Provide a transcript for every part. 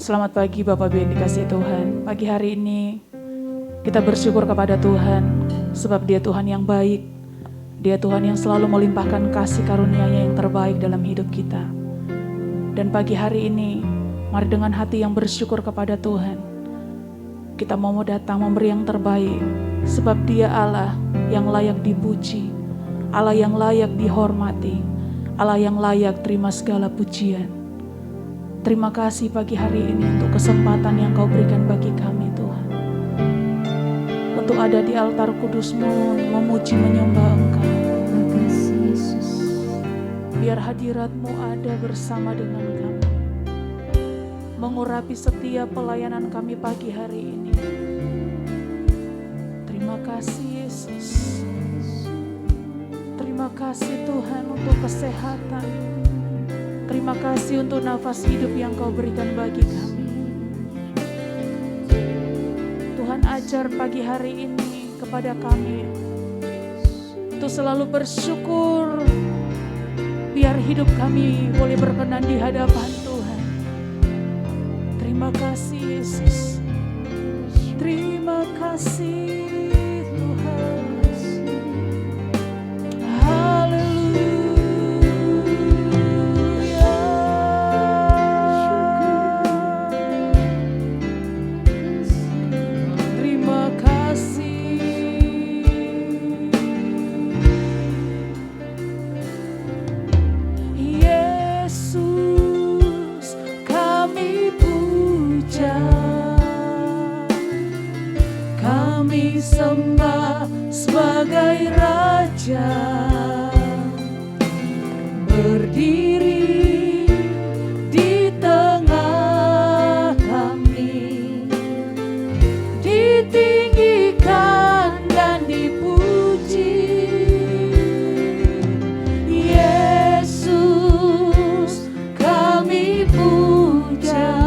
Selamat pagi Bapak Ibu yang dikasihi Tuhan. Pagi hari ini kita bersyukur kepada Tuhan sebab Dia Tuhan yang baik. Dia Tuhan yang selalu melimpahkan kasih karunia-Nya yang terbaik dalam hidup kita. Dan pagi hari ini mari dengan hati yang bersyukur kepada Tuhan kita mau datang memberi yang terbaik, sebab Dia Allah yang layak dipuji, Allah yang layak dihormati, Allah yang layak terima segala pujian. Terima kasih pagi hari ini untuk kesempatan yang Kau berikan bagi kami Tuhan, untuk ada di altar kudus-Mu, memuji menyembah Engkau. Terima kasih Yesus. Biar hadirat-Mu ada bersama dengan kami, mengurapi setiap pelayanan kami pagi hari ini. Terima kasih Yesus. Terima kasih Tuhan untuk kesehatan. Terima kasih untuk nafas hidup yang Kau berikan bagi kami. Tuhan, ajar pagi hari ini kepada kami untuk selalu bersyukur, biar hidup kami boleh berkenan di hadapan Tuhan. Terima kasih Yesus. Terima kasih Tuhan. Sembah sebagai Raja, berdiri di tengah kami, ditinggikan dan dipuji. Yesus kami puja,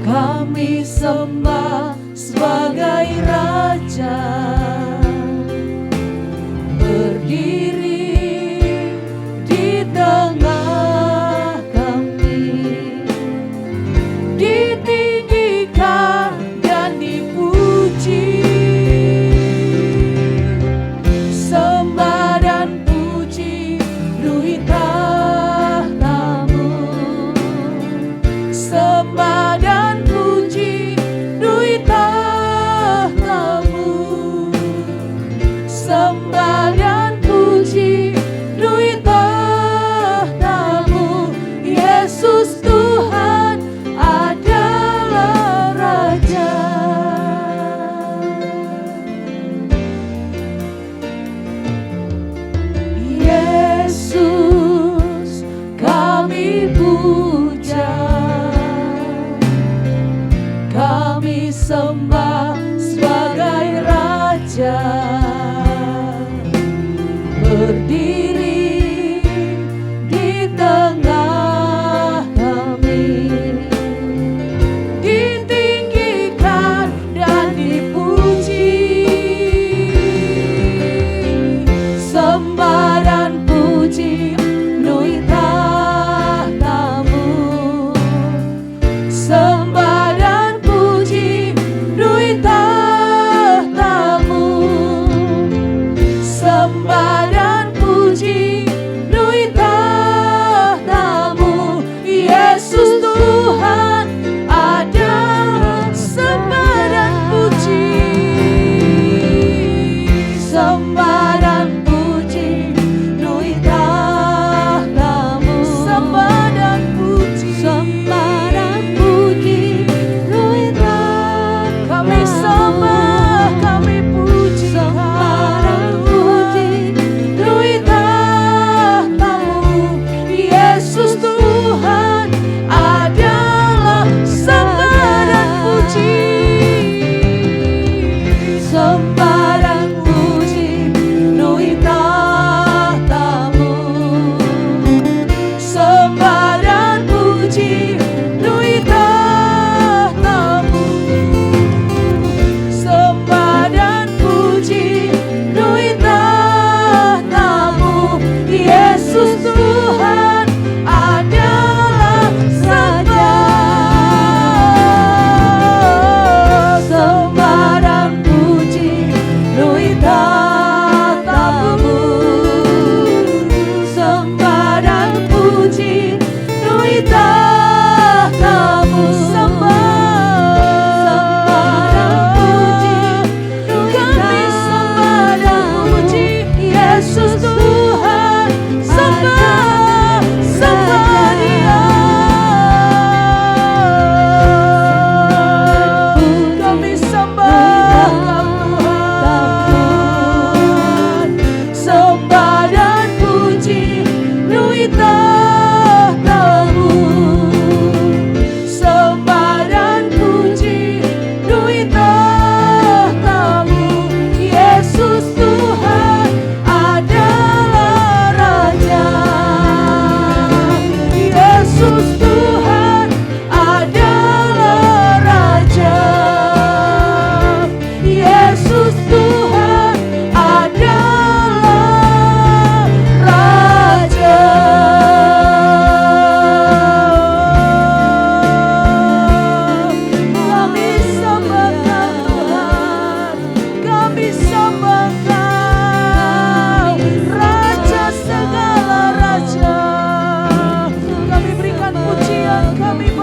kami sembah sebagai Raja, berdiri di tengah kami, ditinggikan dan dipuji. Sembah dan puji penuhi tahta-Mu, sembah dan puji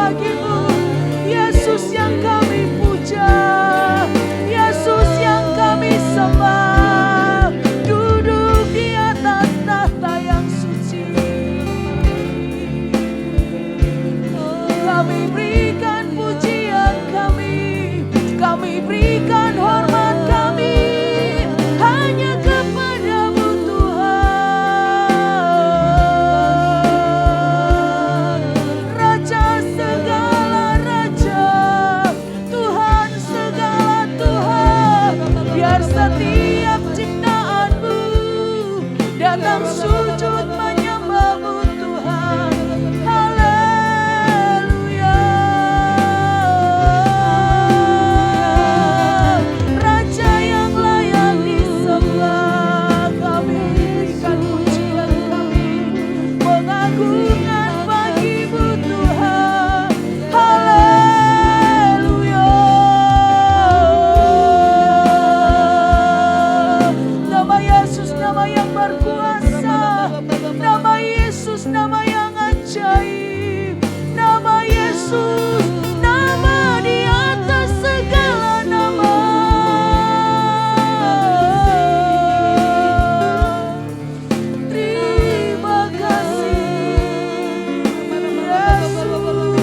bagimu, Yesus yang kami puja, Yesus yang kami sembah, duduk di atas tahta yang suci. Kami berikan pujian kami berikan hormat kami hanya kepadamu Tuhan, Raja segala raja, Tuhan segala Tuhan. Biar setiap ciptaanmu datang sujud menyembahmu Tuhan. Haleluya. Raja yang layak disembah, kami berikan pujian kami, pengagungkan bagimu Tuhan. Haleluya. Nama Yesus nama yang berkuasa, nama Yesus nama yang ajaib, nama Yesus nama di atas segala nama. Terima kasih Yesus,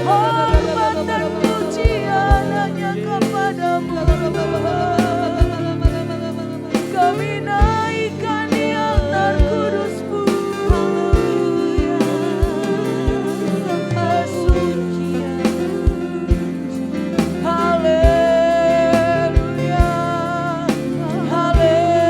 hormat dan pujian hanya kepadamu. Kami naikkan di altar kudus-Mu. Haleluya, haleluya.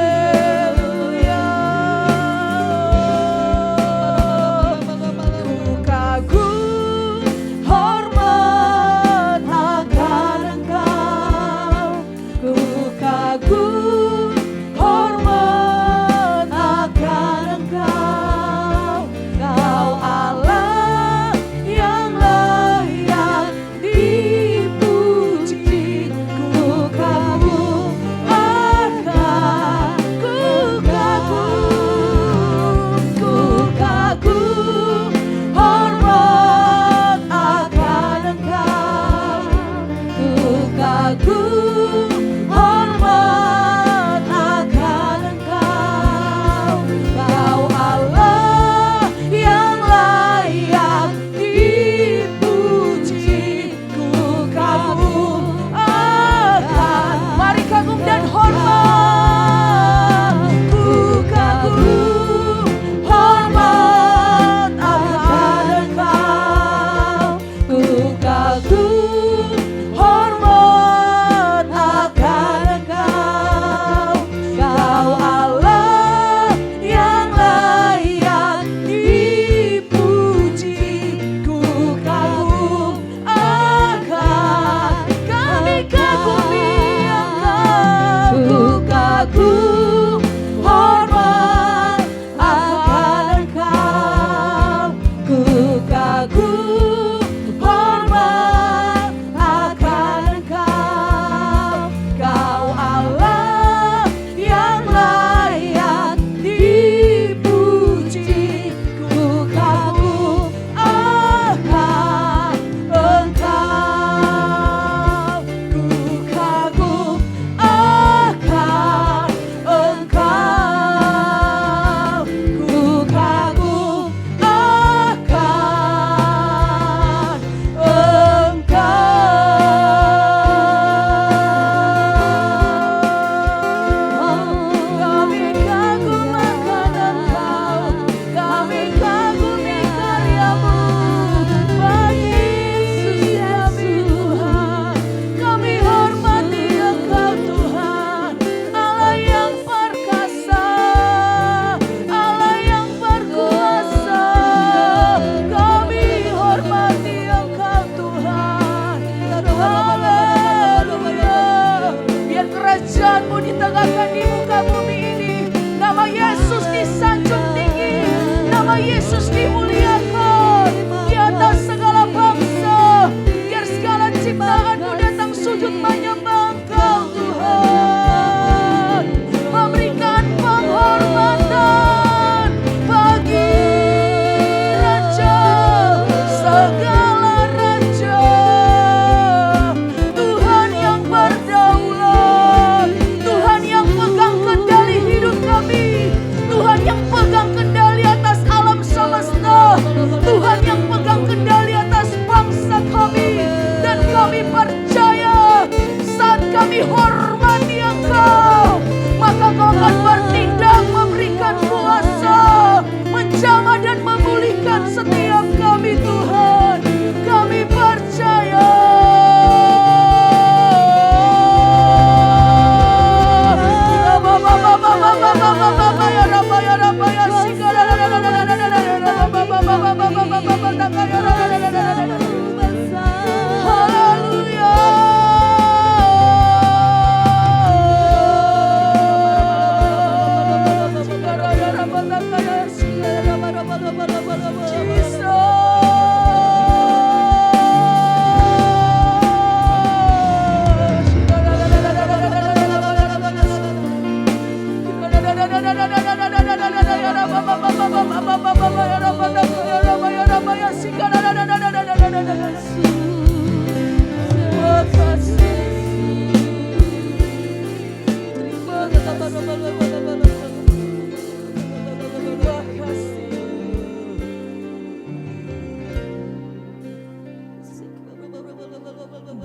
Ku kagum hormat akan Engkau, ku kagum hormat akan Engkau. Kau Allah yang layak dipuji. Ku kagum akan, ku kagum hormat akan Engkau, ku kagum hormat akan Engkau. Kau Allah yang layak dipuji. Ku kagum akan, mari kagum dan hormat. Ku kagum hormat akan Engkau, ku kagum hormat akan Engkau. Kau Allah yang layak dipuji. Ku kagum akan, kami kagumi Engkau. Ku kagum hormat akan Engkau, ku kagum hormat akan Engkau. Kau Allah yang layak dipuji. Ku kagum akan Engkau, ku kagum akan Engkau, ku kagum akan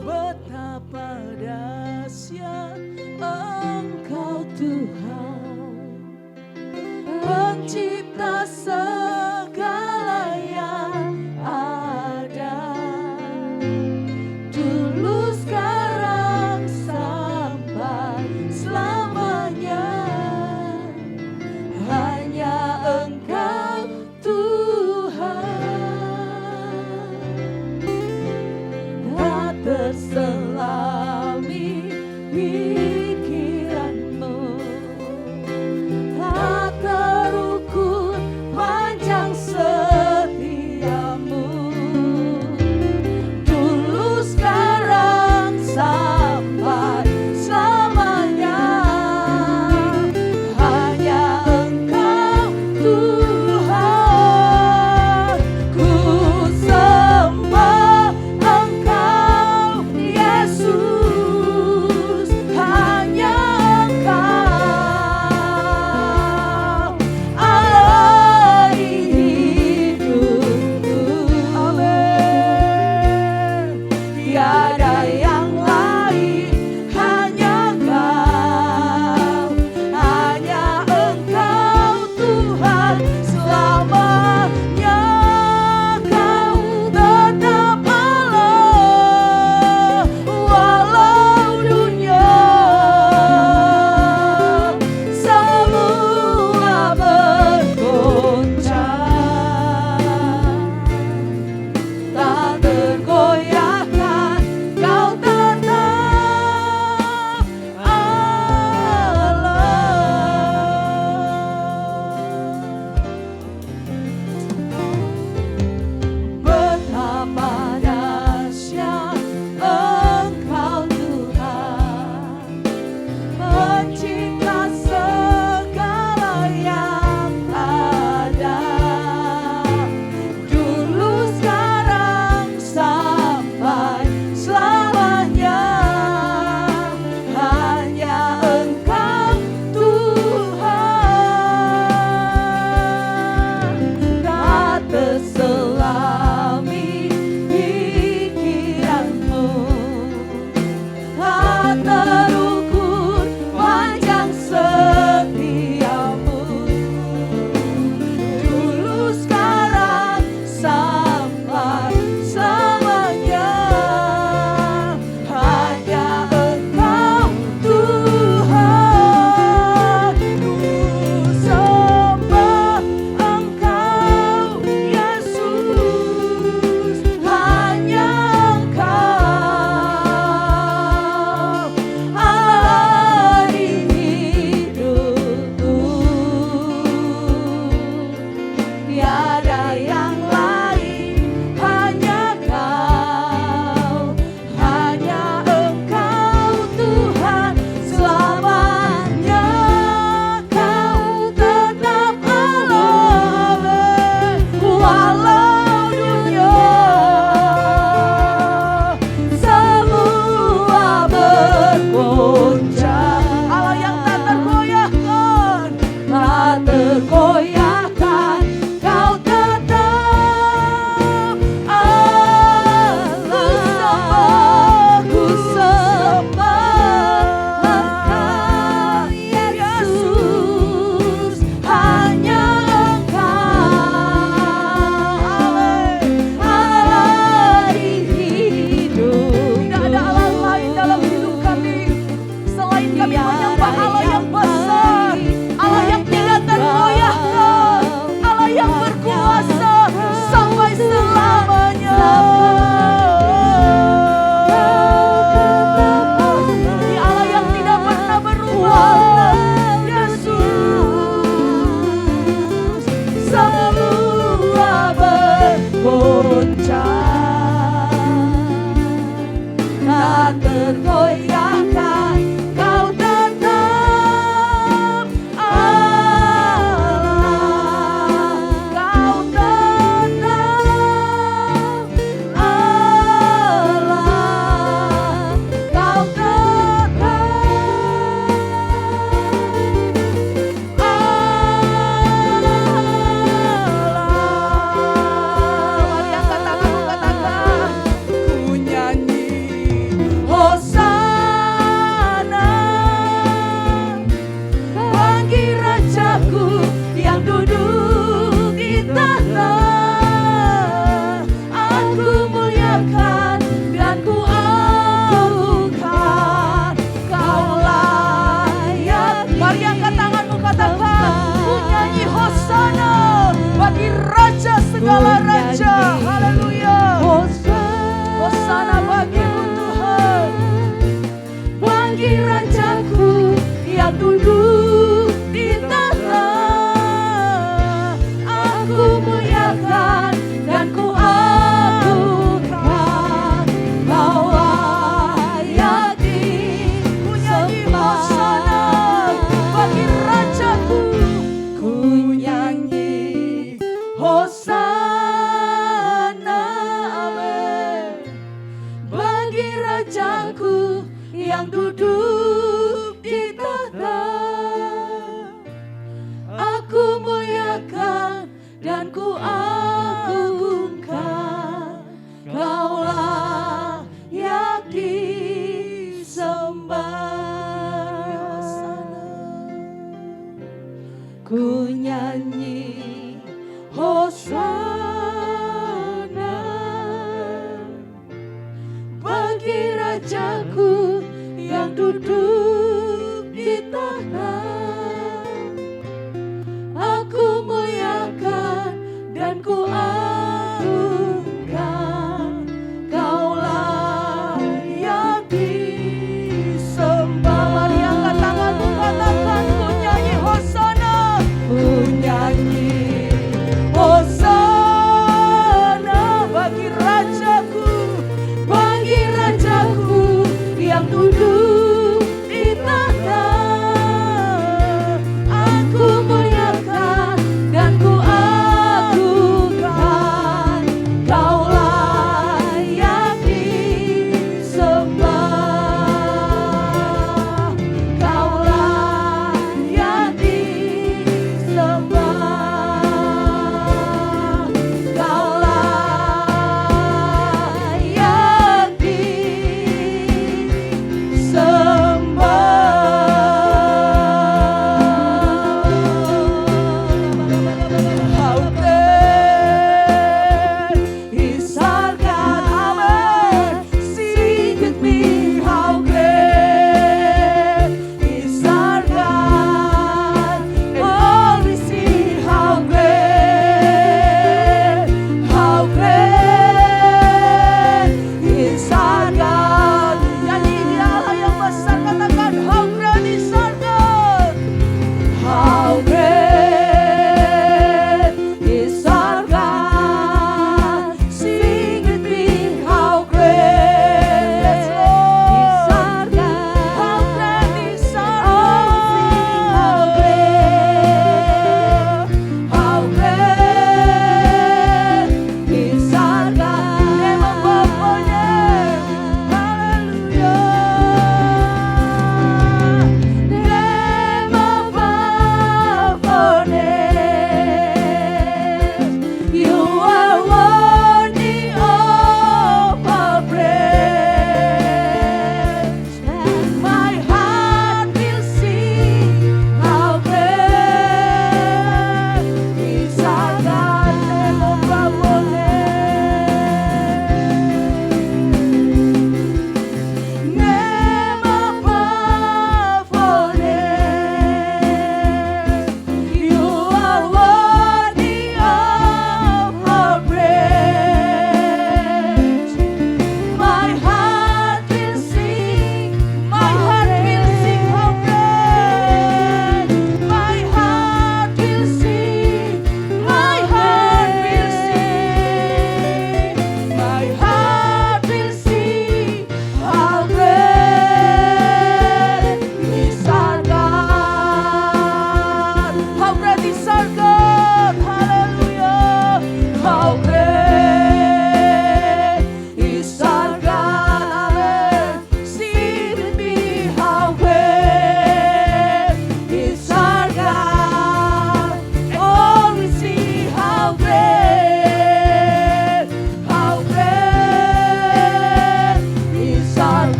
Betapa dahsyat Engkau Tuhan, pencipta segala segala raja. Haleluya. Hosana bagimu Tuhan, bagi Rajaku yang duduk di tahta. Aku muliakan dan ku agungkan, Kau layak disembah. Hosana bagi Rajaku. Ku nyanyi Hosana, amin, bagi Rajaku yang duduk di tahta. Aku muliakan dan ku agungkan, Kau layak disembah. Ku nyanyi Hosana bagi Rajaku yang duduk di tahta. Aku muliakan dan ku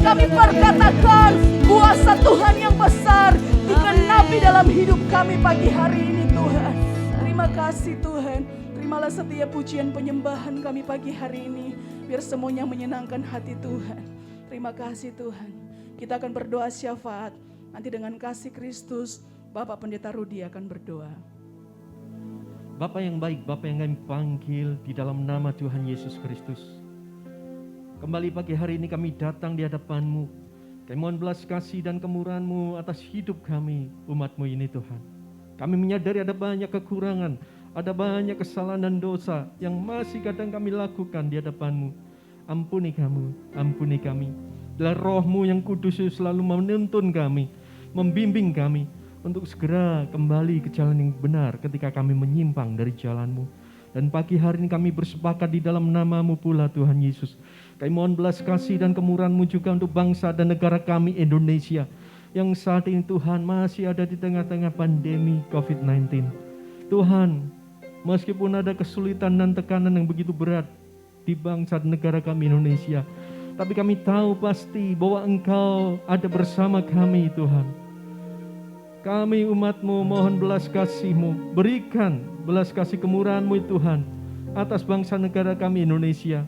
kami perkatakan kuasa Tuhan yang besar digenapi dalam hidup kami pagi hari ini Tuhan. Terima kasih Tuhan. Terimalah setiap pujian penyembahan kami pagi hari ini. Biar semuanya menyenangkan hati Tuhan. Terima kasih Tuhan. Kita akan berdoa syafaat. Nanti dengan kasih Kristus, Bapak Pendeta Rudi akan berdoa. Bapa yang baik, Bapa yang kami panggil di dalam nama Tuhan Yesus Kristus. Kembali pagi hari ini kami datang di hadapan-Mu. Kami mohon belas kasih dan kemurahan-Mu atas hidup kami, umat-Mu ini Tuhan. Kami menyadari ada banyak kekurangan, ada banyak kesalahan dan dosa yang masih kadang kami lakukan di hadapan-Mu. Ampuni kami. Biar Roh-Mu yang kudus selalu menuntun kami, membimbing kami untuk segera kembali ke jalan yang benar ketika kami menyimpang dari jalan-Mu. Dan pagi hari ini kami bersepakat di dalam nama-Mu pula Tuhan Yesus. Kami mohon belas kasih dan kemurahan-Mu juga untuk bangsa dan negara kami Indonesia, yang saat ini Tuhan masih ada di tengah-tengah pandemi COVID-19. Tuhan, meskipun ada kesulitan dan tekanan yang begitu berat di bangsa dan negara kami Indonesia, tapi kami tahu pasti bahwa Engkau ada bersama kami Tuhan. Kami umat-Mu mohon belas kasih-Mu, berikan belas kasih kemurahan-Mu Tuhan atas bangsa negara kami Indonesia.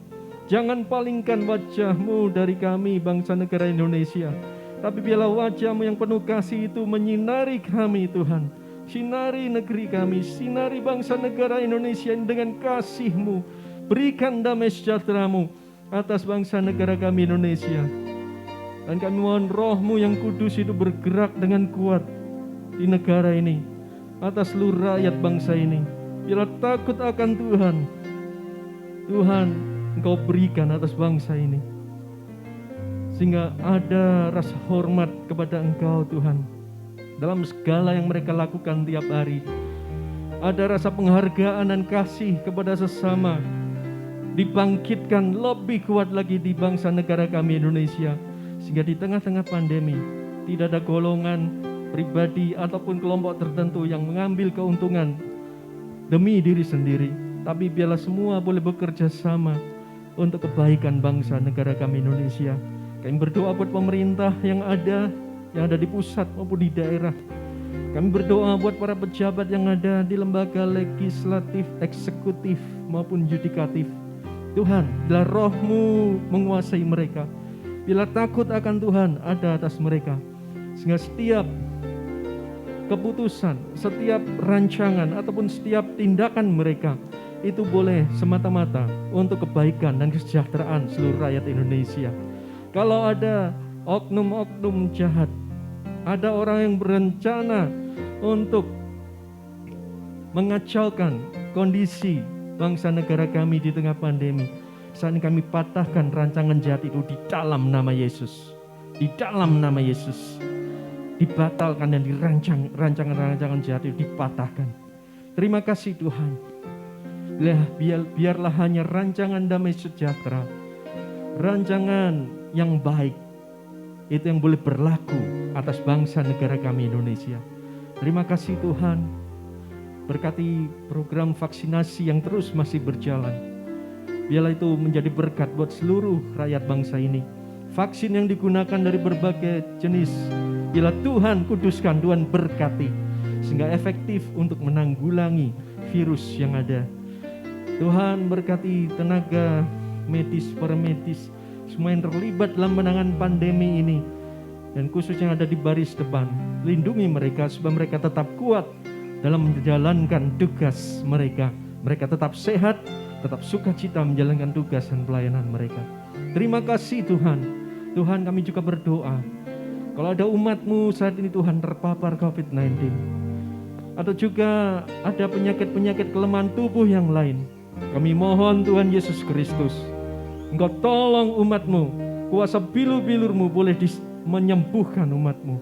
Jangan palingkan wajah-Mu dari kami bangsa negara Indonesia, tapi biarlah wajah-Mu yang penuh kasih itu menyinari kami Tuhan. Sinari negeri kami, sinari bangsa negara Indonesia dengan kasih-Mu. Berikan damai sejahtera-Mu atas bangsa negara kami Indonesia. Dan kami mohon Roh-Mu yang kudus itu bergerak dengan kuat di negara ini, atas seluruh rakyat bangsa ini. Bila takut akan Tuhan Engkau berikan atas bangsa ini, sehingga ada rasa hormat kepada Engkau Tuhan dalam segala yang mereka lakukan tiap hari. Ada rasa penghargaan dan kasih kepada sesama, dibangkitkan lebih kuat lagi di bangsa negara kami Indonesia, sehingga di tengah-tengah pandemi tidak ada golongan, pribadi ataupun kelompok tertentu yang mengambil keuntungan demi diri sendiri, tapi biarlah semua boleh bekerja sama untuk kebaikan bangsa negara kami Indonesia. Kami berdoa buat pemerintah yang ada di pusat maupun di daerah. Kami berdoa buat para pejabat yang ada di lembaga legislatif, eksekutif maupun yudikatif. Tuhan, bila Roh-Mu menguasai mereka, bila takut akan Tuhan ada atas mereka, sehingga setiap keputusan, setiap rancangan ataupun setiap tindakan mereka itu boleh semata-mata untuk kebaikan dan kesejahteraan seluruh rakyat Indonesia. Kalau ada oknum-oknum jahat, ada orang yang berencana untuk mengacaukan kondisi bangsa negara kami di tengah pandemi, saat ini kami patahkan rancangan jahat itu di dalam nama Yesus. Di dalam nama Yesus dibatalkan dan rancangan-rancangan jahat itu dipatahkan. Terima kasih Tuhan. Biarlah hanya rancangan damai sejahtera, rancangan yang baik, itu yang boleh berlaku atas bangsa negara kami Indonesia. Terima kasih Tuhan. Berkati program vaksinasi yang terus masih berjalan. Biarlah itu menjadi berkat buat seluruh rakyat bangsa ini. Vaksin yang digunakan dari berbagai jenis, biarlah Tuhan kuduskan, Tuhan berkati, sehingga efektif untuk menanggulangi virus yang ada. Tuhan berkati tenaga medis, para medis, semua yang terlibat dalam penanganan pandemi ini, dan khususnya yang ada di baris depan. Lindungi mereka supaya mereka tetap kuat dalam menjalankan tugas mereka. Mereka tetap sehat, tetap sukacita menjalankan tugas dan pelayanan mereka. Terima kasih Tuhan. Tuhan, kami juga berdoa, kalau ada umat-Mu saat ini Tuhan terpapar COVID-19, atau juga ada penyakit-penyakit kelemahan tubuh yang lain, kami mohon Tuhan Yesus Kristus, Engkau tolong umat-Mu. Kuasa bilur-bilur-Mu boleh menyembuhkan umat-Mu.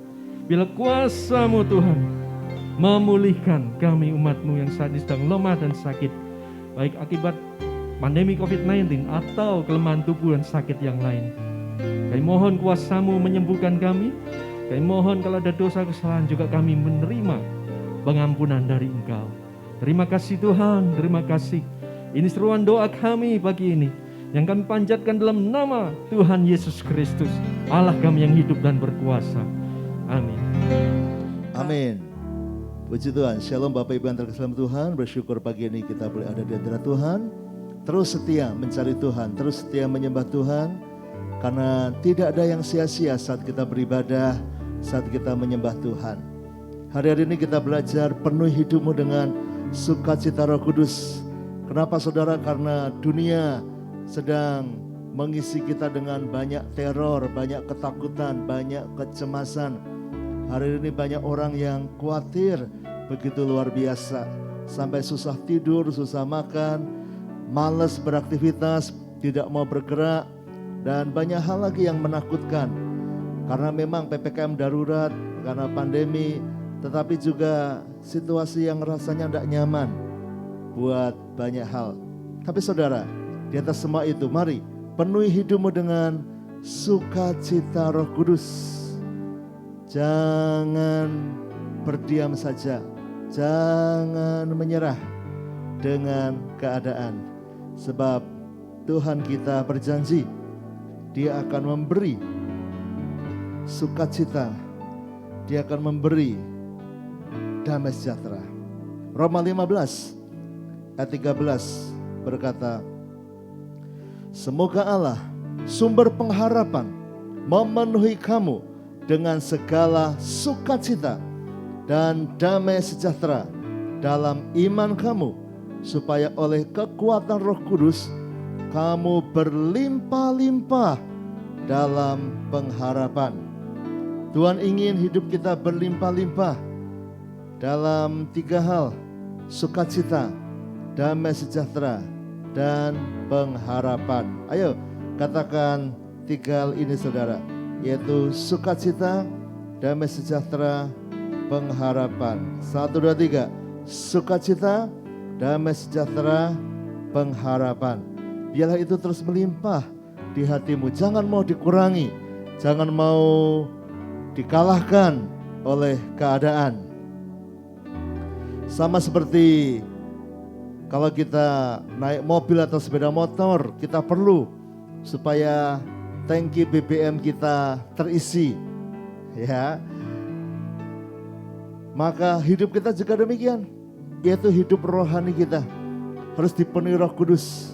Bila kuasa-Mu Tuhan memulihkan kami umat-Mu yang saat ini sedang lemah dan sakit, baik akibat pandemi COVID-19 atau kelemahan tubuh dan sakit yang lain. Kami mohon kuasa-Mu menyembuhkan kami. Kami mohon kalau ada dosa kesalahan juga kami menerima pengampunan dari Engkau. Terima kasih Tuhan, terima kasih. Ini seruan doa kami pagi ini yang kami panjatkan dalam nama Tuhan Yesus Kristus. Allah kami yang hidup dan berkuasa. Amin. Amin. Puji Tuhan. Shalom Bapak Ibu yang terkasih dalam Tuhan. Bersyukur pagi ini kita boleh ada di hadirat Tuhan. Terus setia mencari Tuhan, terus setia menyembah Tuhan. Karena tidak ada yang sia-sia saat kita beribadah, saat kita menyembah Tuhan. Hari-hari ini kita belajar penuhi hidupmu dengan sukacita Roh Kudus. Kenapa saudara? Karena dunia sedang mengisi kita dengan banyak teror, banyak ketakutan, banyak kecemasan. Hari ini banyak orang yang khawatir begitu luar biasa. Sampai susah tidur, susah makan, malas beraktivitas, tidak mau bergerak. Dan banyak hal lagi yang menakutkan. Karena memang PPKM darurat, karena pandemi. Tetapi juga situasi yang rasanya tidak nyaman buat banyak hal. Tapi saudara, di atas semua itu mari penuhi hidupmu dengan sukacita Roh Kudus. Jangan berdiam saja, jangan menyerah dengan keadaan. Sebab Tuhan kita berjanji, Dia akan memberi sukacita, Dia akan memberi damai sejahtera. Roma 15 ayat 13 berkata, semoga Allah sumber pengharapan memenuhi kamu dengan segala sukacita dan damai sejahtera dalam iman kamu, supaya oleh kekuatan Roh Kudus kamu berlimpah-limpah dalam pengharapan. Tuhan ingin hidup kita berlimpah-limpah dalam 3 hal: sukacita, damai sejahtera, dan pengharapan. Ayo katakan 3 hal ini saudara, yaitu sukacita, damai sejahtera, pengharapan. 1, 2, 3. Sukacita, damai sejahtera, pengharapan. Biarlah itu terus melimpah di hatimu. Jangan mau dikurangi, jangan mau dikalahkan oleh keadaan. Sama seperti kalau kita naik mobil atau sepeda motor, kita perlu supaya tangki BBM kita terisi, ya. Maka hidup kita juga demikian, yaitu hidup rohani kita harus dipenuhi Roh Kudus.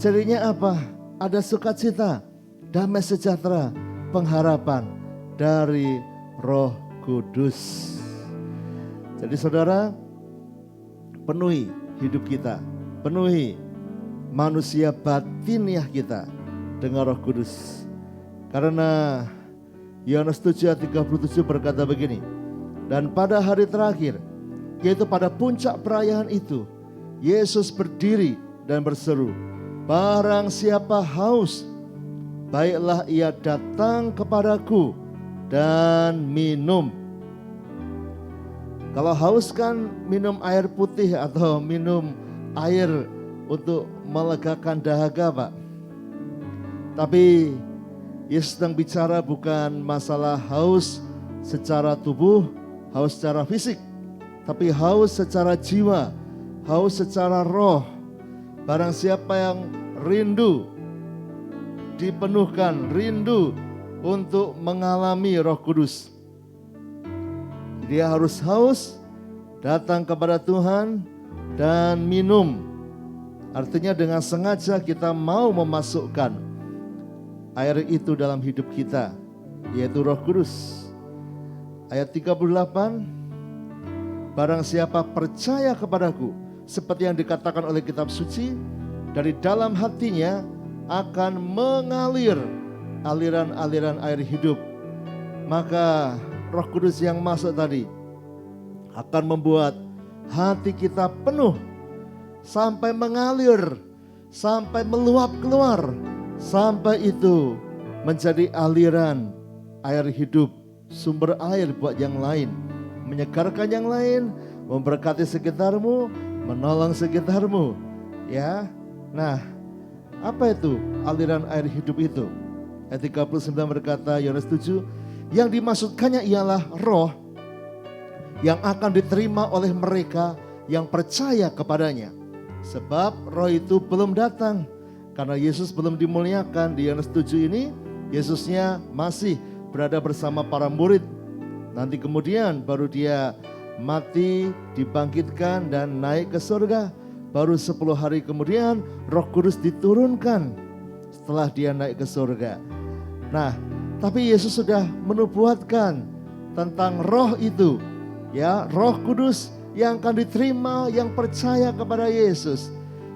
Jadinya apa? Ada sukacita, damai sejahtera, pengharapan dari Roh Kudus. Jadi saudara, penuhi hidup kita, penuhi manusia batiniah kita dengan Roh Kudus. Karena Yohanes 7 ayat 37 berkata begini, dan pada hari terakhir, yaitu pada puncak perayaan itu, Yesus berdiri dan berseru, barang siapa haus, baiklah ia datang kepadaku dan minum. Kalau haus kan minum air putih atau minum air untuk melegakan dahaga, Pak. Tapi Yesus sedang bicara bukan masalah haus secara tubuh, haus secara fisik, tapi haus secara jiwa, haus secara roh. Barang siapa yang rindu dipenuhkan, rindu untuk mengalami Roh Kudus, dia harus haus, datang kepada Tuhan dan minum. Artinya dengan sengaja kita mau memasukkan air itu dalam hidup kita, yaitu Roh Kudus. Ayat 38, barang siapa percaya kepadaku, seperti yang dikatakan oleh kitab suci, dari dalam hatinya akan mengalir aliran-aliran air hidup. Maka Roh Kudus yang masuk tadi akan membuat hati kita penuh sampai mengalir, sampai meluap keluar, sampai itu menjadi aliran air hidup, sumber air buat yang lain, menyegarkan yang lain, memberkati sekitarmu, menolong sekitarmu. Ya, nah, apa itu aliran air hidup itu? Ayat 39 berkata, Yohanes 7, yang dimaksudkannya ialah roh yang akan diterima oleh mereka yang percaya kepadanya. Sebab roh itu belum datang, karena Yesus belum dimuliakan. Di Yohanes 7 ini Yesusnya masih berada bersama para murid. Nanti kemudian baru dia mati, dibangkitkan dan naik ke surga. Baru 10 hari kemudian Roh Kudus diturunkan setelah dia naik ke surga. Nah, tapi Yesus sudah menubuatkan tentang roh itu, ya, Roh Kudus yang akan diterima yang percaya kepada Yesus.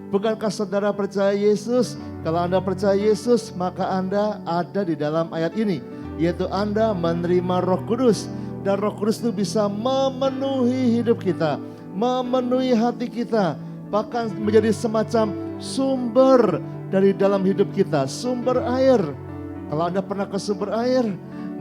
Bukankah saudara percaya Yesus? Kalau Anda percaya Yesus, maka Anda ada di dalam ayat ini, yaitu Anda menerima Roh Kudus. Dan Roh Kudus itu bisa memenuhi hidup kita, memenuhi hati kita, bahkan menjadi semacam sumber dari dalam hidup kita, sumber air. Kalau Anda pernah ke sumber air,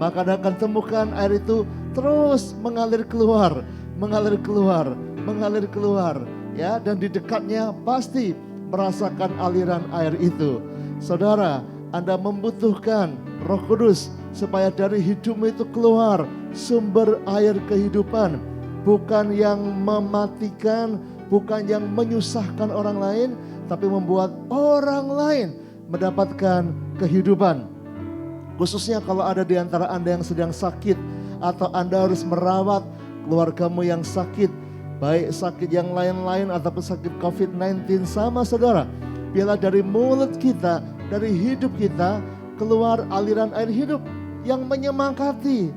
maka Anda akan temukan air itu terus mengalir keluar, mengalir keluar, mengalir keluar, ya, dan di dekatnya pasti merasakan aliran air itu. Saudara, Anda membutuhkan Roh Kudus supaya dari hidupmu itu keluar sumber air kehidupan, bukan yang mematikan, bukan yang menyusahkan orang lain, tapi membuat orang lain mendapatkan kehidupan. Khususnya kalau ada di antara Anda yang sedang sakit, atau Anda harus merawat keluargamu yang sakit, baik sakit yang lain-lain ataupun sakit COVID-19, sama saudara. Biarlah dari mulut kita, dari hidup kita, keluar aliran air hidup yang menyemangati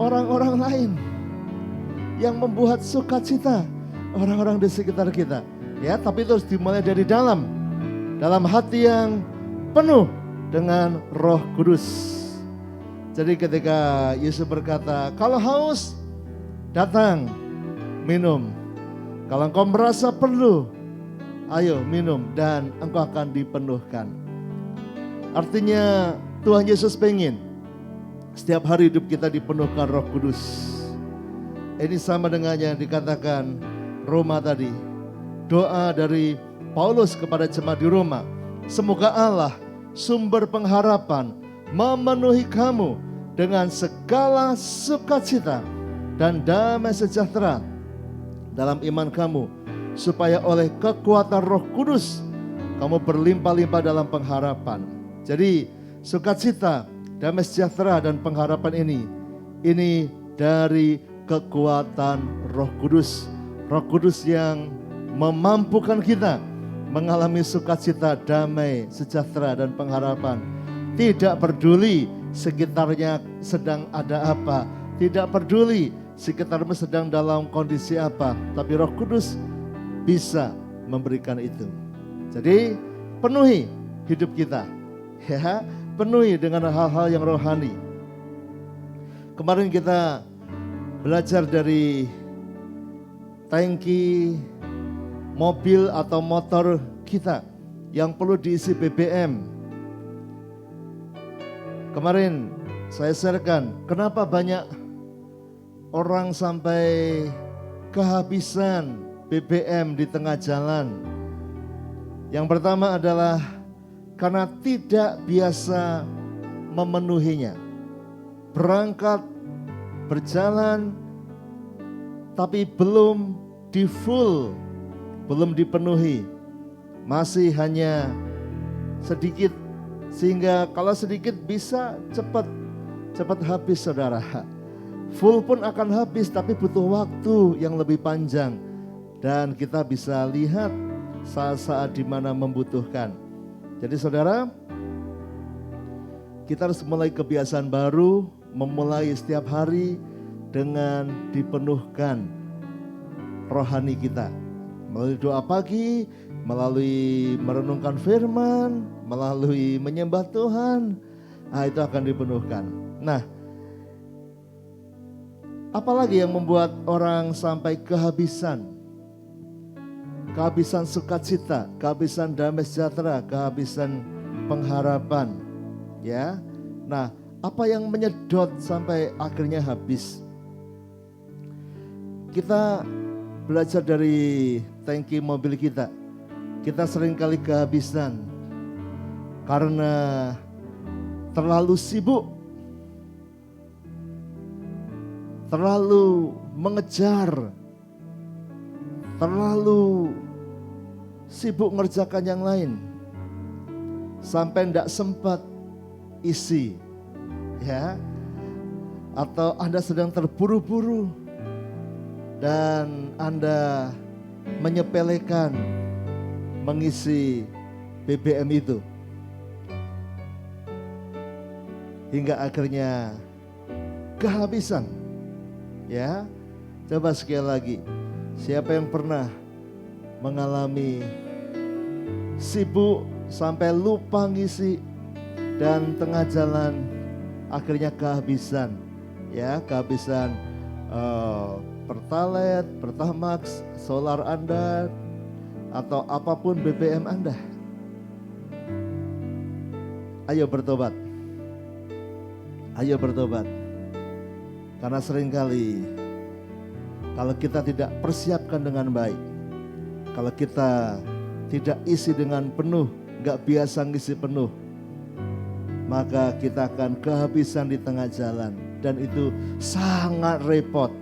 orang-orang lain, yang membuat sukacita orang-orang di sekitar kita. Ya, tapi itu harus dimulai dari dalam hati yang penuh dengan Roh Kudus. Jadi ketika Yesus berkata, kalau haus, datang, minum. Kalau engkau merasa perlu, ayo minum dan engkau akan dipenuhkan. Artinya Tuhan Yesus pengen setiap hari hidup kita dipenuhkan Roh Kudus. Ini sama dengan yang dikatakan Roma tadi. Doa dari Paulus kepada jemaat di Roma. Semoga Allah, sumber pengharapan, memenuhi kamu dengan segala sukacita dan damai sejahtera dalam iman kamu, supaya oleh kekuatan Roh Kudus kamu berlimpah-limpah dalam pengharapan. Jadi sukacita, damai sejahtera dan pengharapan ini dari kekuatan Roh Kudus. Roh Kudus yang memampukan kita mengalami sukacita, damai, sejahtera dan pengharapan. Tidak peduli sekitarnya sedang ada apa, tidak peduli sekitarmu sedang dalam kondisi apa, tapi Roh Kudus bisa memberikan itu. Jadi penuhi hidup kita, ya, penuhi dengan hal-hal yang rohani. Kemarin kita belajar dari tangki mobil atau motor kita yang perlu diisi BBM. Kemarin saya sharekan kenapa banyak orang sampai kehabisan BBM di tengah jalan. Yang pertama adalah karena tidak biasa memenuhinya. Berangkat, berjalan, tapi belum di full, belum dipenuhi, masih hanya sedikit, sehingga kalau sedikit bisa cepat habis saudara. Full pun akan habis, tapi butuh waktu yang lebih panjang, dan kita bisa lihat saat-saat di mana membutuhkan. Jadi saudara, kita harus mulai kebiasaan baru, memulai setiap hari dengan dipenuhkan rohani kita. Melalui doa pagi, melalui merenungkan firman, melalui menyembah Tuhan, itu akan dipenuhkan. Nah, apalagi yang membuat orang sampai kehabisan sukacita, kehabisan damai sejahtera, kehabisan pengharapan, ya. Nah, apa yang menyedot sampai akhirnya habis? Kita belajar dari tangki mobil kita. Kita seringkali kehabisan karena terlalu sibuk, terlalu mengejar, terlalu sibuk mengerjakan yang lain, sampai tidak sempat isi, ya, atau Anda sedang terburu-buru dan Anda menyepelekan mengisi BBM itu, hingga akhirnya kehabisan. Ya, coba sekali lagi, siapa yang pernah mengalami sibuk sampai lupa ngisi dan tengah jalan akhirnya kehabisan, ya, kehabisan Pertalite, Pertamax, solar Anda atau apapun BBM Anda. Ayo bertobat. Ayo bertobat. Karena seringkali kalau kita tidak persiapkan dengan baik, kalau kita tidak isi dengan penuh, gak biasa ngisi penuh, maka kita akan kehabisan di tengah jalan. Dan itu sangat repot.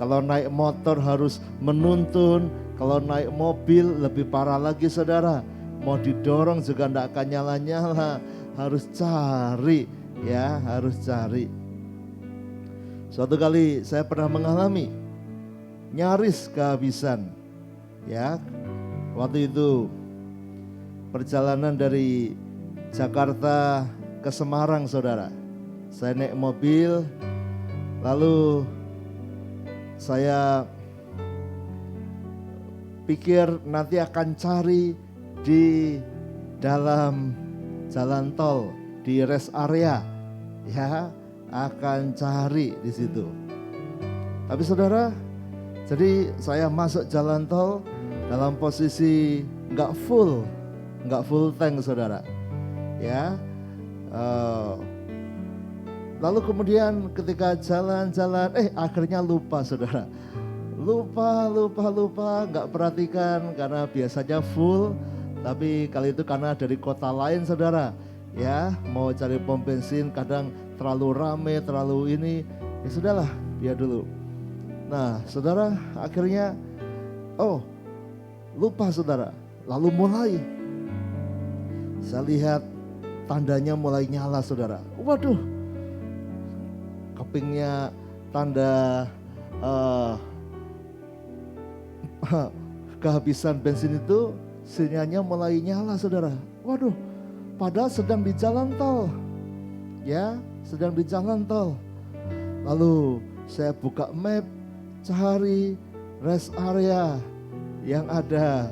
Kalau naik motor harus menuntun, kalau naik mobil lebih parah lagi saudara. Mau didorong juga gak akan nyala-nyala, harus cari, ya, harus cari. Suatu kali saya pernah mengalami nyaris kehabisan, ya. Waktu itu perjalanan dari Jakarta ke Semarang saudara. Saya naik mobil, lalu saya pikir nanti akan cari di dalam jalan tol, di rest area, ya, akan cari di situ. Tapi saudara, jadi saya masuk jalan tol dalam posisi nggak full tank saudara, ya. Lalu kemudian ketika jalan-jalan, akhirnya lupa saudara, lupa, nggak perhatikan karena biasanya full, tapi kali itu karena dari kota lain saudara, ya, mau cari pom bensin kadang terlalu rame, terlalu ini, ya sudahlah, biar dulu. Nah saudara, akhirnya lupa saudara, lalu mulai saya lihat tandanya mulai nyala saudara. Waduh, kepingnya tanda kehabisan bensin itu sinyalnya mulai nyala saudara. Waduh, padahal sedang di jalan tol, ya, sedang di jalan tol. Lalu saya buka map, cari rest area yang ada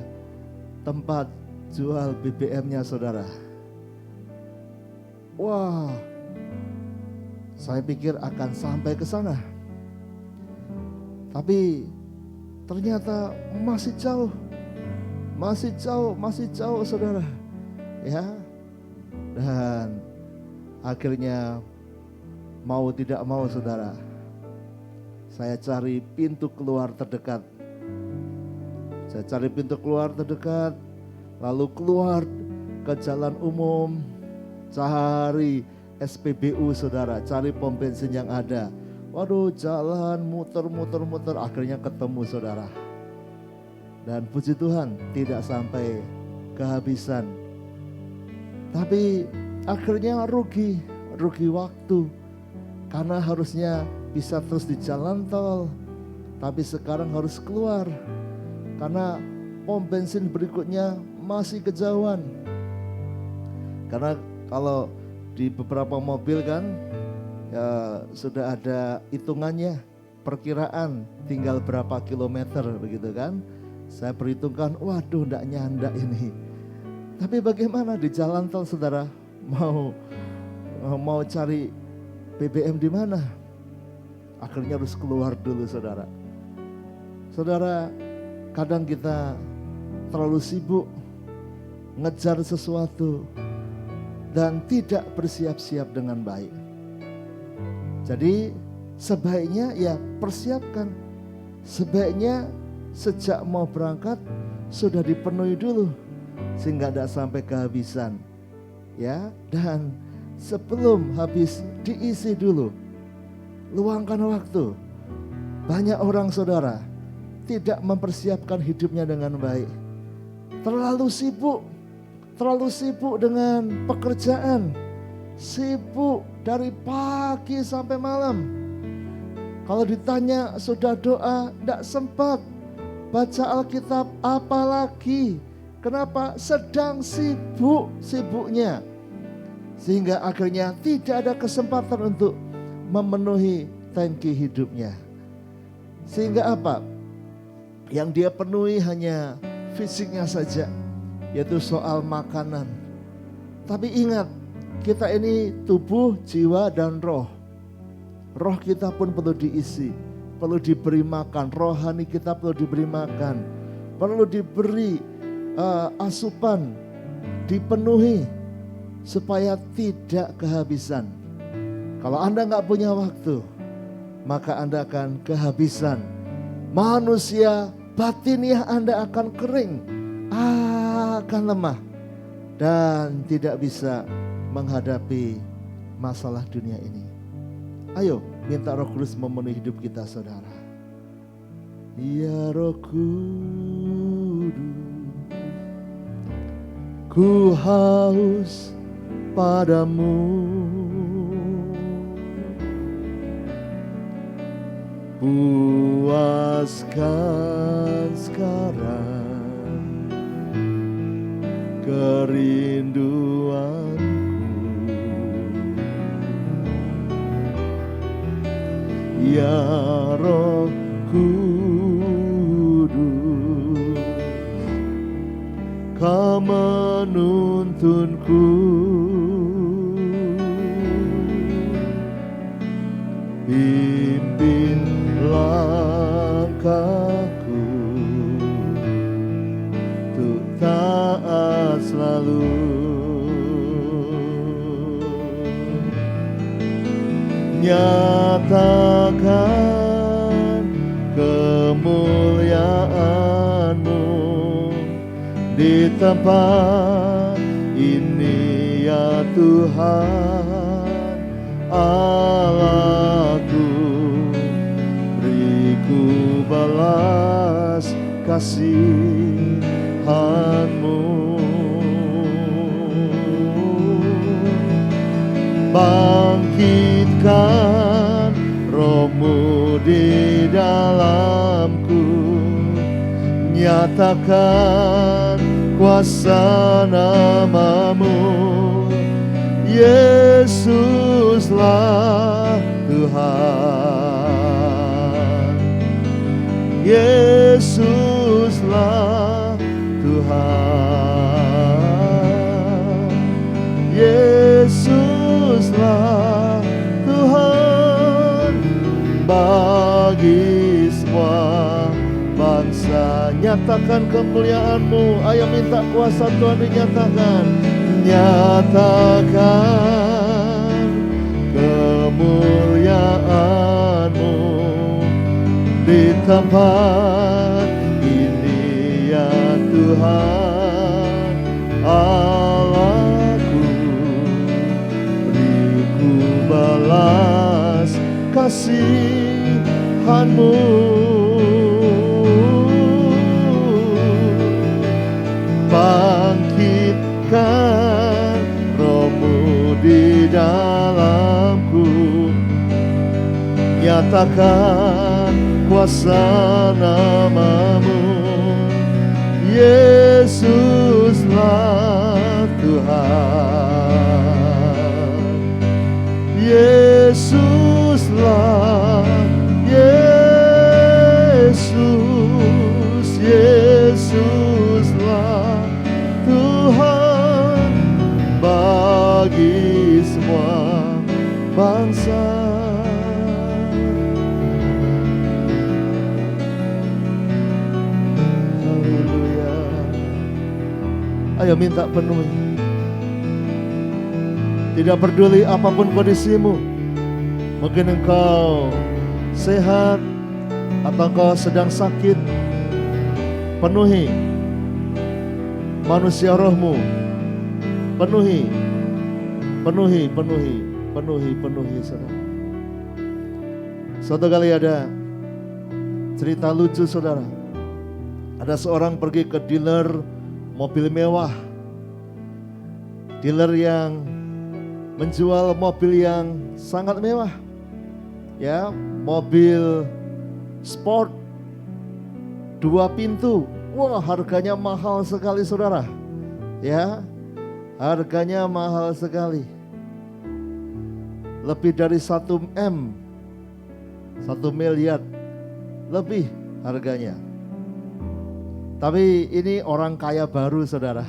tempat jual BBM-nya saudara. Wah, saya pikir akan sampai ke sana, tapi ternyata masih jauh saudara, ya. Dan akhirnya mau tidak mau saudara, saya cari pintu keluar terdekat. Saya cari pintu keluar terdekat, lalu keluar ke jalan umum, cari SPBU saudara, cari pom bensin yang ada. Waduh, jalan muter, akhirnya ketemu saudara. Dan puji Tuhan tidak sampai kehabisan. Tapi akhirnya rugi waktu. Karena harusnya bisa terus di jalan tol, tapi sekarang harus keluar. Karena pom bensin berikutnya masih kejauhan. Karena kalau di beberapa mobil kan ya, sudah ada hitungannya, perkiraan tinggal berapa kilometer begitu kan. Saya perhitungkan, waduh ndak nyanda ini. Tapi bagaimana di jalan tol saudara, mau cari BBM di mana? Akhirnya harus keluar dulu saudara. Saudara, kadang kita terlalu sibuk ngejar sesuatu dan tidak bersiap-siap dengan baik. Jadi sebaiknya ya persiapkan. Sebaiknya sejak mau berangkat sudah dipenuhi dulu sehingga tidak sampai kehabisan. Ya, dan sebelum habis diisi dulu. Luangkan waktu. Banyak orang saudara tidak mempersiapkan hidupnya dengan baik. Terlalu sibuk, terlalu sibuk dengan pekerjaan, sibuk dari pagi sampai malam. Kalau ditanya sudah doa, tidak sempat. Baca Alkitab apalagi. Kenapa? Sedang sibuknya. Sehingga akhirnya tidak ada kesempatan untuk memenuhi tangki hidupnya. Sehingga apa? Yang dia penuhi hanya fisiknya saja, yaitu soal makanan. Tapi ingat, kita ini tubuh, jiwa, dan roh. Roh kita pun perlu diisi, perlu diberi makan. Rohani kita perlu diberi makan, perlu diberi asupan, dipenuhi supaya tidak kehabisan. Kalau Anda nggak punya waktu, maka Anda akan kehabisan. Manusia batiniah Anda akan kering, akan lemah, dan tidak bisa menghadapi masalah dunia ini. Ayo minta Roh Kudus memenuhi hidup kita, saudara. Ya Roh Kudus, ku haus padamu. Puaskan sekarang kerinduanku. Ya Roh Kudus, Kau menuntunku. Pimpin langkahku untuk taat selalu. Nyatakan kemuliaan-Mu di tempat ini, ya Tuhan Allahku. Beriku balas kasihan-Mu. Bangkitkan Roh-Mu di dalamku, nyatakan kuasa nama-Mu. Yesuslah Tuhan, Yesuslah Tuhan, Yesuslah Tuhan. Bagi semua bangsa, nyatakan kemuliaan-Mu. Ayo minta kuasa Tuhan dinyatakan. Nyatakan kemuliaan-Mu di tempat ini, ya Tuhan Allahku. Beriku balas kasihan-Mu. Bangkitkan Roh-Mu di dalamku, nyatakan kuasa nama-Mu. Yesuslah Tuhan, Yesuslah, Yesus, Yesuslah Tuhan bagi semua bangsa. Haleluya. Ayo minta penuhi. Tidak peduli apapun kondisimu. Mungkin engkau sehat atau engkau sedang sakit. Penuhi manusia rohmu. Penuhi, penuhi, penuhi, penuhi, penuhi, saudara. Suatu kali ada cerita lucu, saudara. Ada seorang pergi ke dealer mobil mewah. dealer yang menjual mobil yang sangat mewah. Ya, mobil sport 2 pintu. Wah, harganya mahal sekali saudara. Ya, harganya mahal sekali. Lebih dari 1 M, 1 miliar lebih harganya. Tapi ini orang kaya baru saudara.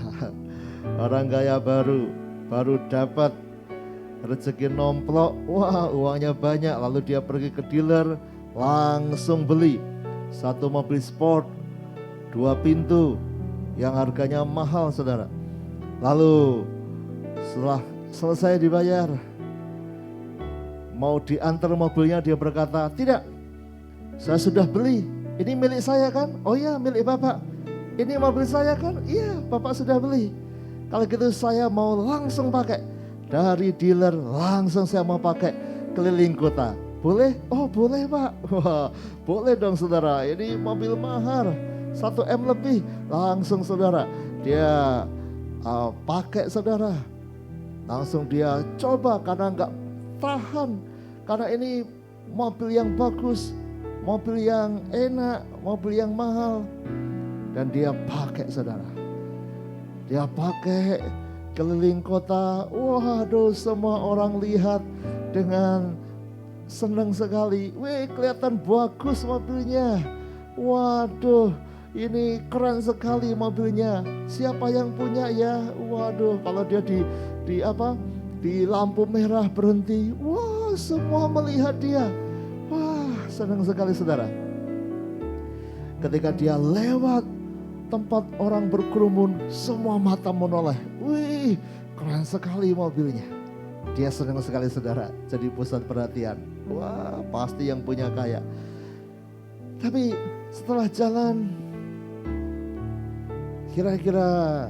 Orang kaya baru dapat rezeki nomplok. Wah, uangnya banyak. Lalu dia pergi ke dealer, langsung beli 1 mobil sport 2 pintu yang harganya mahal saudara. Lalu setelah selesai dibayar, mau diantar mobilnya, dia berkata, tidak, saya sudah beli, ini milik saya kan? Oh iya, milik Bapak. Ini mobil saya kan? Iya, Bapak sudah beli. Kalau gitu saya mau langsung pakai. Dari dealer langsung saya mau pakai keliling kota. Boleh? Oh boleh Pak. Wah, boleh dong saudara, ini mobil mahal 1 M lebih. Langsung saudara, dia pakai saudara. Langsung dia coba karena nggak tahan. Karena ini mobil yang bagus, mobil yang enak, mobil yang mahal. Dan dia pakai saudara. Dia pakai keliling kota. Waduh, semua orang lihat dengan senang sekali. Wih, kelihatan bagus mobilnya. Waduh, ini keren sekali mobilnya. Siapa yang punya ya? Waduh, kalau dia di lampu merah berhenti. Wah, semua melihat dia. Wah, senang sekali saudara. Ketika dia lewat tempat orang berkerumun, semua mata menoleh. Wih, keren sekali mobilnya. Dia senang sekali saudara, jadi pusat perhatian. Wah, pasti yang punya kaya. Tapi setelah jalan, kira-kira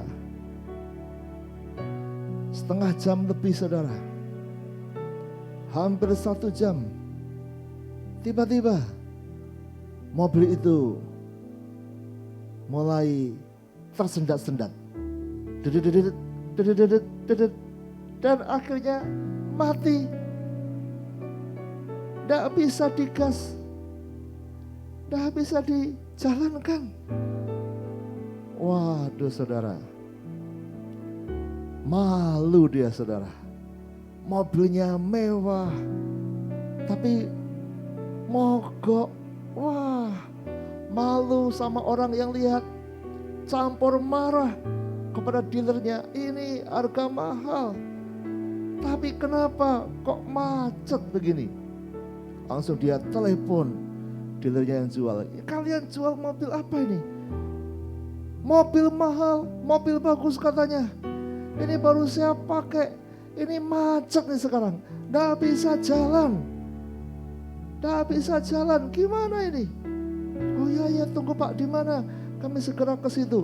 setengah jam lebih saudara, hampir 1 jam, tiba-tiba mobil itu mulai tersendat-sendat, dan akhirnya mati. Tidak bisa digas, tidak bisa dijalankan. Waduh saudara, malu dia saudara. Mobilnya mewah, tapi mogok. Wah, malu sama orang yang lihat. Campur marah kepada dealernya, ini harga mahal, tapi kenapa kok macet begini? Langsung dia telepon dealernya yang jual. Kalian jual mobil apa ini? Mobil mahal, mobil bagus katanya. Ini baru saya pakai, ini macet nih sekarang, nggak bisa jalan. Nggak bisa jalan, gimana ini? Oh iya, tunggu Pak, di mana? Kami segera ke situ.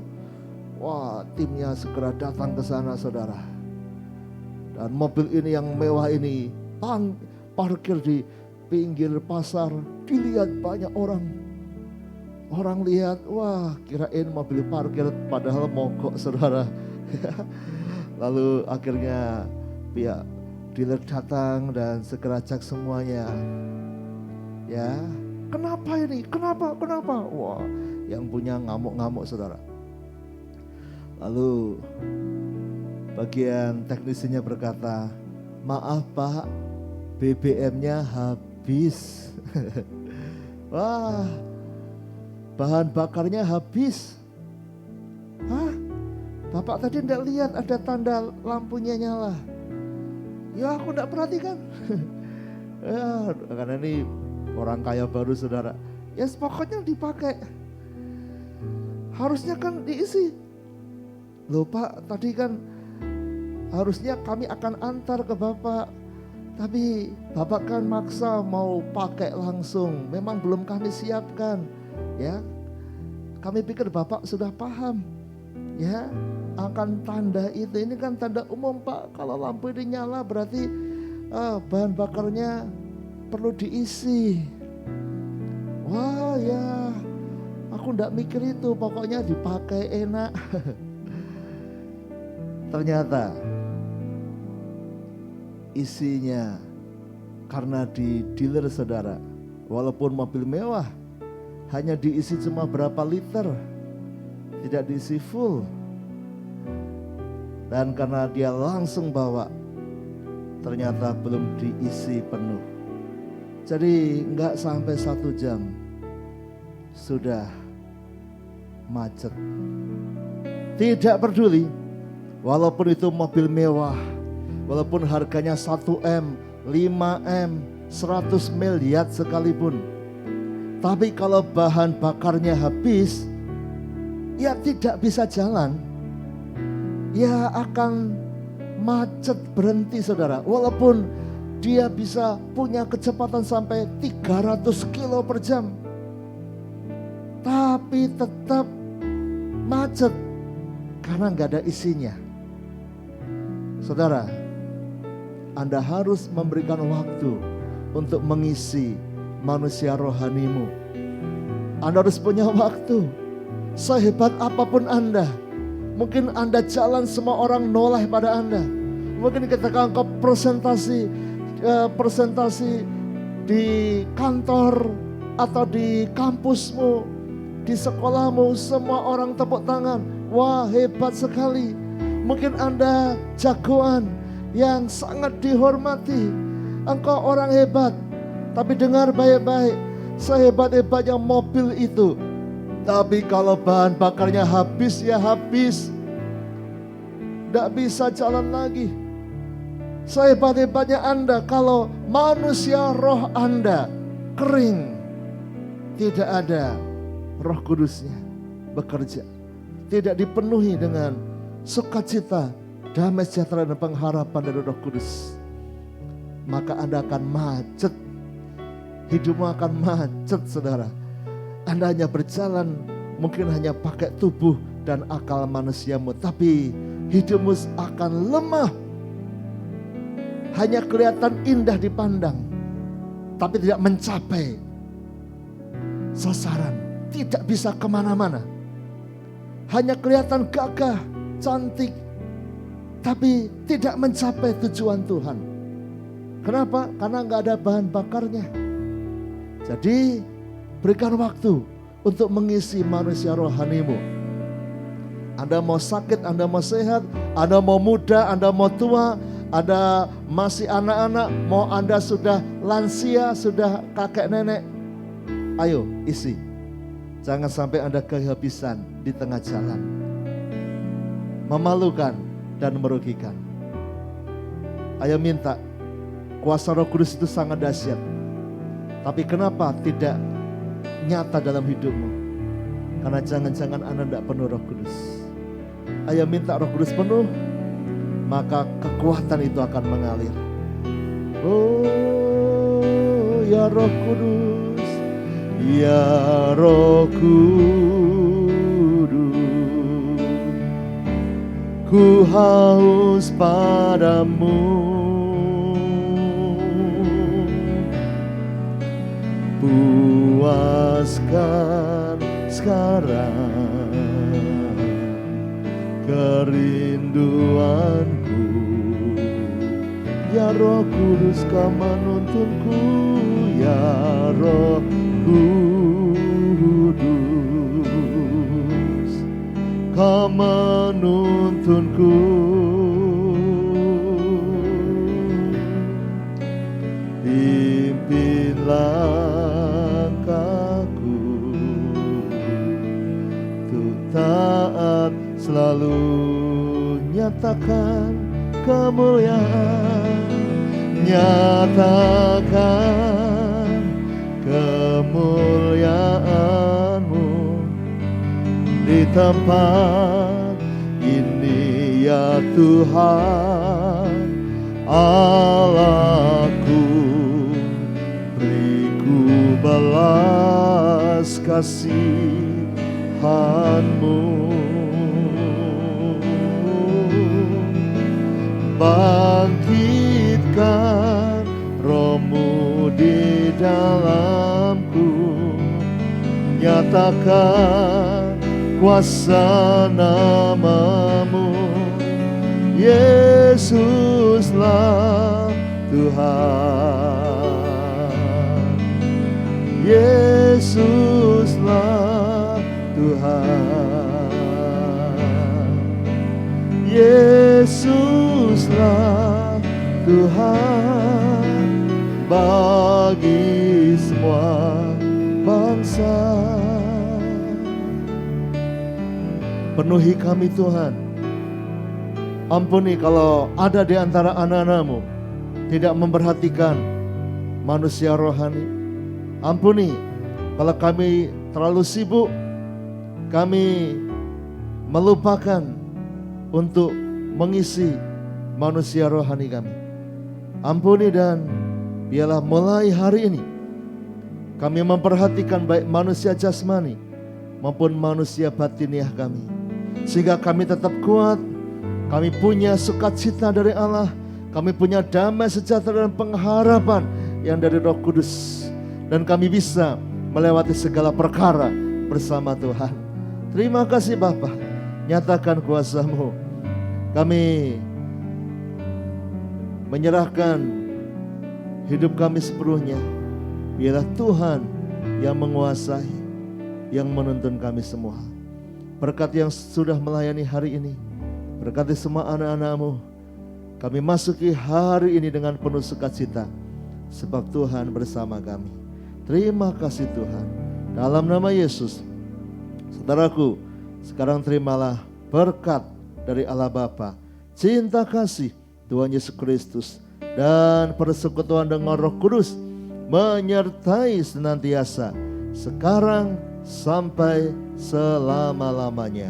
Wah, timnya segera datang ke sana saudara. Dan mobil ini yang mewah ini parkir di pinggir pasar, dilihat banyak orang. Orang lihat, wah kirain mobil parkir padahal mogok saudara. Lalu akhirnya pihak dealer datang dan segera cek semuanya. Ya, kenapa ini? Kenapa? Wah, yang punya ngamuk-ngamuk saudara. Lalu bagian teknisinya berkata, maaf Pak, BBM-nya habis. Wah, bahan bakarnya habis. Hah? Bapak tadi enggak lihat ada tanda lampunya nyala? Ya aku enggak perhatikan. Ya, karena ini orang kaya baru saudara. Ya pokoknya dipakai. Harusnya kan diisi. Loh Pak, tadi kan harusnya kami akan antar ke Bapak. Tapi Bapak kan maksa mau pakai langsung. Memang belum kami siapkan. Ya, kami pikir Bapak sudah paham. Ya, akan tanda itu. Ini kan tanda umum Pak. Kalau lampu ini nyala berarti bahan bakarnya perlu diisi. Wah ya, aku enggak mikir itu. Pokoknya dipakai enak. Ternyata isinya. Karena di dealer saudara, walaupun mobil mewah, hanya diisi cuma berapa liter, tidak diisi full. Dan karena dia langsung bawa, ternyata belum diisi penuh. Jadi nggak sampai 1 jam sudah macet. Tidak peduli, walaupun itu mobil mewah, walaupun harganya 1M, 5M, 100 miliar sekalipun. Tapi kalau bahan bakarnya habis, ya tidak bisa jalan. Ya akan macet, berhenti saudara. Walaupun dia bisa punya kecepatan sampai 300 kilo per jam. Tapi tetap macet karena nggak ada isinya. Saudara, Anda harus memberikan waktu untuk mengisi manusia rohanimu. Anda harus punya waktu. Sehebat apapun Anda, mungkin Anda jalan semua orang noleh pada Anda. Mungkin ketika engkau presentasi di kantor atau di kampusmu, di sekolahmu, semua orang tepuk tangan. Wah, hebat sekali. Mungkin Anda jagoan yang sangat dihormati. Engkau orang hebat. Tapi dengar baik-baik, sehebat-hebatnya mobil itu, tapi kalau bahan bakarnya habis, ya habis. Tidak bisa jalan lagi. Sehebat-hebatnya Anda, kalau manusia roh Anda kering, tidak ada Roh Kudusnya bekerja, tidak dipenuhi dengan sukacita, damai sejahtera dan pengharapan dari Roh Kudus, maka Anda akan macet. Hidupmu akan macet saudara. Anda hanya berjalan, mungkin hanya pakai tubuh dan akal manusiamu, tapi hidupmu akan lemah. Hanya kelihatan indah dipandang, tapi tidak mencapai sasaran, tidak bisa kemana-mana. Hanya kelihatan gagah, cantik, tapi tidak mencapai tujuan Tuhan. Kenapa? Karena nggak ada bahan bakarnya. Jadi berikan waktu untuk mengisi manusia rohanimu. Anda mau sakit, Anda mau sehat, Anda mau muda, Anda mau tua, Anda masih anak-anak, mau Anda sudah lansia, sudah kakek nenek. Ayo isi. Jangan sampai Anda kehabisan di tengah jalan. Memalukan dan merugikan. Ayo minta. Kuasa Roh Kudus itu sangat dahsyat. Tapi kenapa tidak nyata dalam hidupmu? Karena jangan-jangan Anda tidak penuh Roh Kudus. Ayo minta Roh Kudus penuh, maka kekuatan itu akan mengalir. Oh ya Roh Kudus, ya Roh Kudus, ku haus padamu. Puaskan sekarang kerinduanku, ya Roh Kudus kau menuntunku, ya Roh Kudus kau menuntunku. Pimpinlah taat, selalu nyatakan kemuliaan, nyatakan kemuliaan-Mu di tempat ini ya Tuhan Allahku. Beriku balas kasihan-Mu, bangkitkan Roh-Mu di dalamku, nyatakan kuasa nama-Mu. Yesuslah Tuhan. Yesuslah Tuhan. Yesuslah Tuhan bagi semua bangsa. Penuhi kami Tuhan. Ampuni kalau ada di antara anak-anak-Mu tidak memperhatikan manusia rohani. Ampuni kalau kami terlalu sibuk, kami melupakan untuk mengisi manusia rohani kami. Ampuni dan biarlah mulai hari ini kami memperhatikan baik manusia jasmani maupun manusia batiniah kami. Sehingga kami tetap kuat, kami punya sukacita dari Allah, kami punya damai sejahtera dan pengharapan yang dari Roh Kudus. Dan kami bisa melewati segala perkara bersama Tuhan. Terima kasih Bapa, nyatakan kuasa-Mu. Kami menyerahkan hidup kami sepenuhnya. Biarlah Tuhan yang menguasai, yang menuntun kami semua. Berkat yang sudah melayani hari ini, berkati semua anak-anak-Mu. Kami masuki hari ini dengan penuh sukacita, sebab Tuhan bersama kami. Terima kasih Tuhan. Dalam nama Yesus, saudaraku, sekarang terimalah berkat dari Allah Bapa, cinta kasih Tuhan Yesus Kristus, dan persekutuan dengan Roh Kudus menyertai senantiasa sekarang sampai selama-lamanya.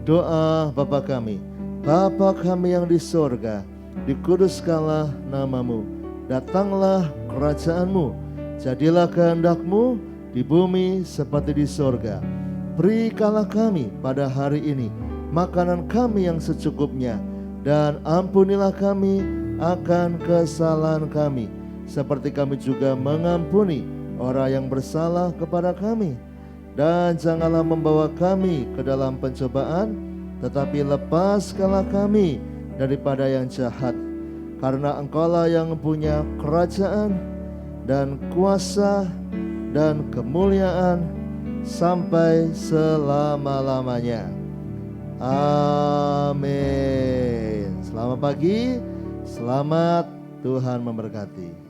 Doa Bapa kami, Bapa kami yang di sorga, dikuduskanlah nama-Mu, datanglah kerajaan-Mu, jadilah kehendak-Mu di bumi seperti di sorga. Berikanlah kami pada hari ini makanan kami yang secukupnya, dan ampunilah kami akan kesalahan kami, seperti kami juga mengampuni orang yang bersalah kepada kami. Dan janganlah membawa kami ke dalam pencobaan, tetapi lepaskanlah kami daripada yang jahat. Karena Engkaulah yang punya kerajaan dan kuasa dan kemuliaan sampai selama-lamanya. Amin. Selamat pagi, selamat, Tuhan memberkati.